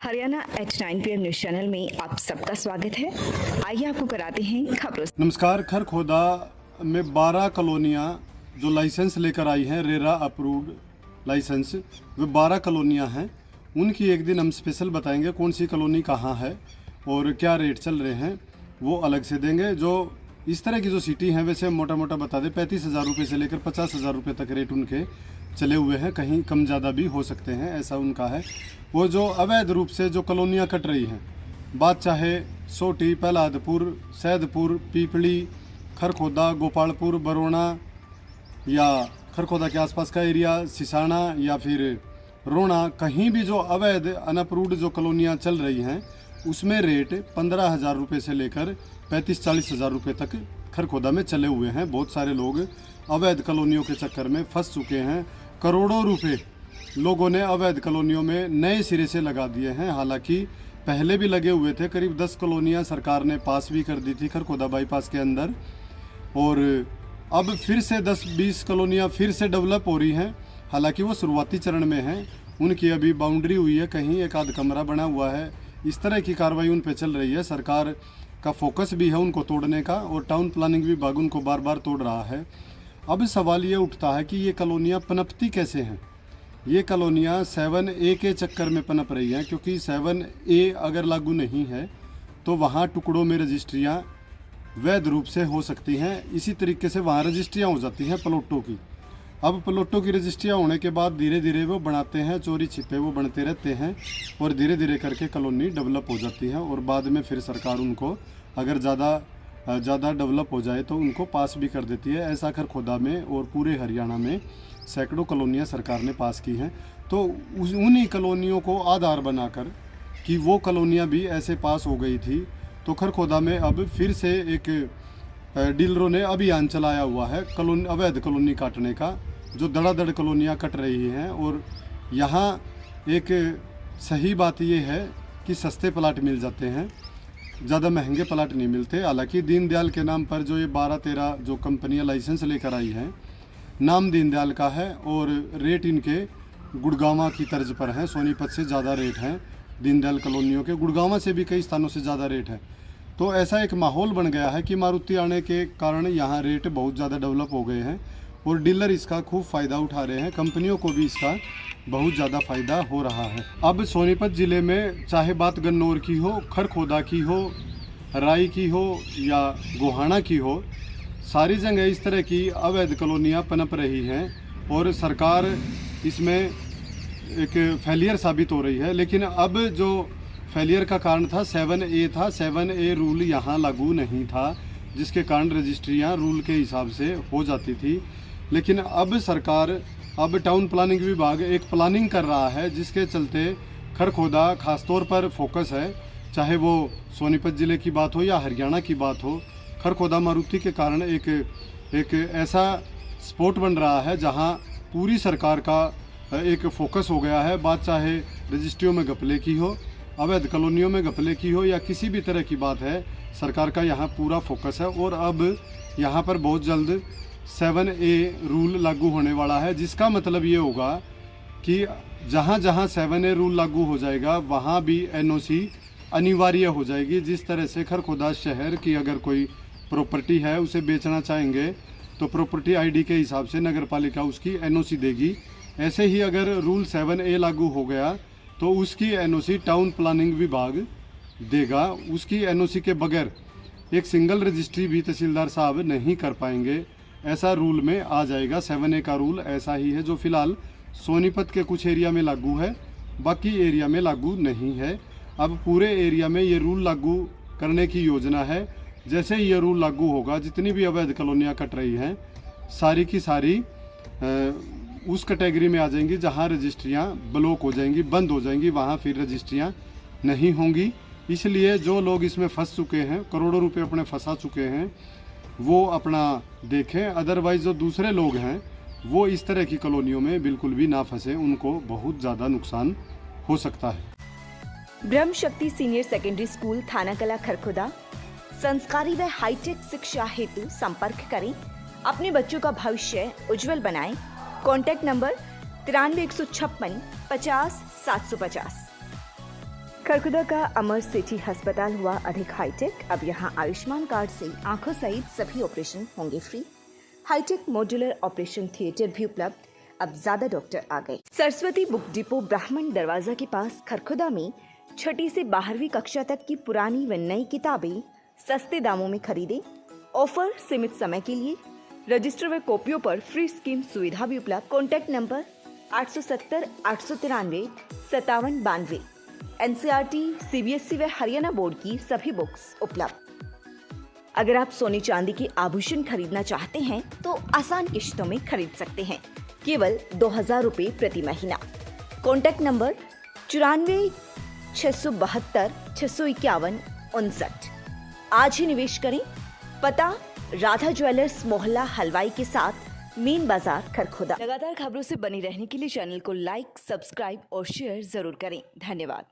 Haryana at 9 PM news channel में आप सबका स्वागत है। आइए आपको कराते हैं खबरों। नमस्कार। खरखोदा में 12 कॉलोनियाँ जो लाइसेंस लेकर आई हैं, रेरा अप्रूव्ड लाइसेंस, वे 12 कॉलोनियाँ हैं। उनकी एक दिन हम स्पेशल बताएंगे कौन सी कॉलोनी कहाँ है और क्या रेट चल रहे हैं, वो अलग से देंगे। जो इस तरह की जो सिटी हैं वैसे मोटा मोटा बता दें, 35,000 रुपये से लेकर 50,000 रुपये तक रेट उनके चले हुए हैं, कहीं कम ज़्यादा भी हो सकते हैं, ऐसा उनका है। वो जो अवैध रूप से जो कॉलोनियाँ कट रही हैं, बात चाहे सोटी, प्रहलादपुर, सैदपुर, पीपली, खरखोदा, गोपालपुर, बरोना या खरखोदा के आसपास का एरिया, सिसाना या फिर रोना, कहीं भी जो अवैध अनअप्रूव्ड जो कॉलोनियाँ चल रही हैं उसमें रेट 15,000 रुपये से लेकर 35-40,000 रुपये तक खरखोदा में चले हुए हैं। बहुत सारे लोग अवैध कॉलोनियों के चक्कर में फंस चुके हैं। करोड़ों रुपए लोगों ने अवैध कॉलोनियों में नए सिरे से लगा दिए हैं। हालांकि पहले भी लगे हुए थे, करीब 10 कॉलोनियाँ सरकार ने पास भी कर दी थी खरखोदा बाईपास के अंदर, और अब फिर से 10-20 कॉलोनियाँ फिर से डेवलप हो रही हैं। हालांकि वो शुरुआती चरण में हैं, उनकी अभी बाउंड्री हुई है, कहीं एक आध कमरा बना हुआ है। इस तरह की कार्रवाई उन पर चल रही है। सरकार का फोकस भी है उनको तोड़ने का, और टाउन प्लानिंग विभाग उनको बार बार तोड़ रहा है। अब सवाल ये उठता है कि ये कॉलोनियाँ पनपती कैसे हैं। ये कॉलोनियाँ 7A के चक्कर में पनप रही हैं, क्योंकि 7A अगर लागू नहीं है तो वहाँ टुकड़ों में रजिस्ट्रियाँ वैध रूप से हो सकती हैं। इसी तरीके से वहाँ रजिस्ट्रियाँ हो जाती हैं प्लॉटों की। अब प्लॉटों की रजिस्ट्रियाँ होने के बाद धीरे धीरे वो बनाते हैं, चोरी छिपे वो बनते रहते हैं, और धीरे धीरे करके कॉलोनी डेवलप हो जाती है, और बाद में फिर सरकार उनको अगर ज़्यादा डेवलप हो जाए तो उनको पास भी कर देती है। ऐसा खरखोदा में और पूरे हरियाणा में सैकड़ों कॉलोनियाँ सरकार ने पास की हैं। तो उन्हीं कॉलोनियों को आधार बनाकर कि वो कॉलोनियाँ भी ऐसे पास हो गई थी, तो खरखोदा में अब फिर से एक डीलरों ने अभियान चलाया हुआ है अवैध कॉलोनी काटने का, जो धड़ाधड़ कॉलोनियाँ कट रही हैं। और यहाँ एक सही बात ये है कि सस्ते प्लाट मिल जाते हैं, ज़्यादा महंगे प्लाट नहीं मिलते। हालांकि दीनदयाल के नाम पर जो ये 12-13 जो कंपनियां लाइसेंस लेकर आई हैं, नाम दीनदयाल का है, और रेट इनके गुड़गांवा की तर्ज पर हैं। सोनीपत से ज़्यादा रेट हैं दीनदयाल कॉलोनियों के, गुड़गांवा से भी कई स्थानों से ज़्यादा रेट है। तो ऐसा एक माहौल बन गया है कि मारुति आने के कारण यहाँ रेट बहुत ज़्यादा डेवलप हो गए हैं, और डीलर इसका खूब फ़ायदा उठा रहे हैं। कंपनियों को भी इसका बहुत ज़्यादा फ़ायदा हो रहा है। अब सोनीपत ज़िले में चाहे बात गन्नौर की हो, खरखोदा की हो, राई की हो या गोहाना की हो, सारी जगह इस तरह की अवैध कॉलोनियाँ पनप रही हैं, और सरकार इसमें एक फेलियर साबित हो रही है। लेकिन अब जो फेलियर का कारण था 7A था। 7A रूल यहाँ लागू नहीं था, जिसके कारण रजिस्ट्रियाँ रूल के हिसाब से हो जाती थी। लेकिन अब सरकार, अब टाउन प्लानिंग विभाग एक प्लानिंग कर रहा है, जिसके चलते खरखोदा खासतौर पर फोकस है। चाहे वो सोनीपत ज़िले की बात हो या हरियाणा की बात हो, खरखोदा मारुति के कारण एक ऐसा स्पॉट बन रहा है जहां पूरी सरकार का एक फोकस हो गया है। बात चाहे रजिस्ट्रियों में घपले की हो, अवैध कॉलोनियों में घपले की हो, या किसी भी तरह की बात है, सरकार का यहाँ पूरा फोकस है। और अब यहाँ पर बहुत जल्द 7A रूल लागू होने वाला है, जिसका मतलब ये होगा कि जहाँ जहाँ 7A रूल लागू हो जाएगा वहाँ भी NOC अनिवार्य हो जाएगी। जिस तरह से खरखोदा शहर की अगर कोई प्रॉपर्टी है उसे बेचना चाहेंगे तो प्रॉपर्टी ID के हिसाब से नगर पालिका उसकी NOC देगी। ऐसे ही अगर रूल 7A लागू हो गया तो उसकी NOC टाउन प्लानिंग विभाग देगा। उसकी NOC के बगैर एक सिंगल रजिस्ट्री भी तहसीलदार साहब नहीं कर पाएंगे। ऐसा रूल में आ जाएगा। 7A का रूल ऐसा ही है, जो फ़िलहाल सोनीपत के कुछ एरिया में लागू है, बाकी एरिया में लागू नहीं है। अब पूरे एरिया में ये रूल लागू करने की योजना है। जैसे ही ये रूल लागू होगा, जितनी भी अवैध कॉलोनियाँ कट रही हैं सारी की सारी उस कैटेगरी में आ जाएंगी जहाँ रजिस्ट्रियाँ ब्लॉक हो जाएंगी, बंद हो जाएंगी, वहाँ फिर रजिस्ट्रियाँ नहीं होंगी। इसलिए जो लोग इसमें फंस चुके हैं, करोड़ों रुपए अपने फंसा चुके हैं, वो अपना देखें। अदरवाइज़ जो दूसरे लोग हैं वो इस तरह की कॉलोनियों में बिल्कुल भी ना फंसे, उनको बहुत ज़्यादा नुकसान हो सकता है। ब्रह्म शक्ति senior secondary school Thanakala Kharkhoda संस्कारी व हाईटेक शिक्षा हेतु संपर्क करें। अपने बच्चों का भविष्य उज्जवल बनाएं। Contact number 93 156 50 750। खरखुदा का अमर सिटी अस्पताल हुआ अधिक हाईटेक। अब यहाँ आयुष्मान कार्ड से आंखों सहित सभी ऑपरेशन होंगे free. Hitech modular operation theatre भी उपलब्ध। अब ज्यादा डॉक्टर आ गए। सरस्वती बुक डिपो ब्राह्मण दरवाजा के पास खरखुदा में 6ठी से 12वीं कक्षा तक की पुरानी व नई किताबें सस्ते दामों में खरीदें। ऑफर सीमित समय के लिए। रजिस्टर व कॉपियों पर फ्री स्कीम सुविधा भी उपलब्ध। Contact number 870 893 5792। एनसीईआरटी, सीबीएसई व हरियाणा बोर्ड की सभी बुक्स उपलब्ध। अगर आप सोने चांदी के आभूषण खरीदना चाहते हैं तो आसान किश्तों में खरीद सकते हैं, केवल 2000 रुपए प्रति महीना। Contact number 94 672 651 59। आज ही निवेश करें। पता राधा ज्वेलर्स मोहल्ला हलवाई के साथ मेन बाजार खरखुदा। लगातार खबरों से बनी रहने के लिए चैनल को लाइक, सब्सक्राइब और शेयर जरूर करें। धन्यवाद।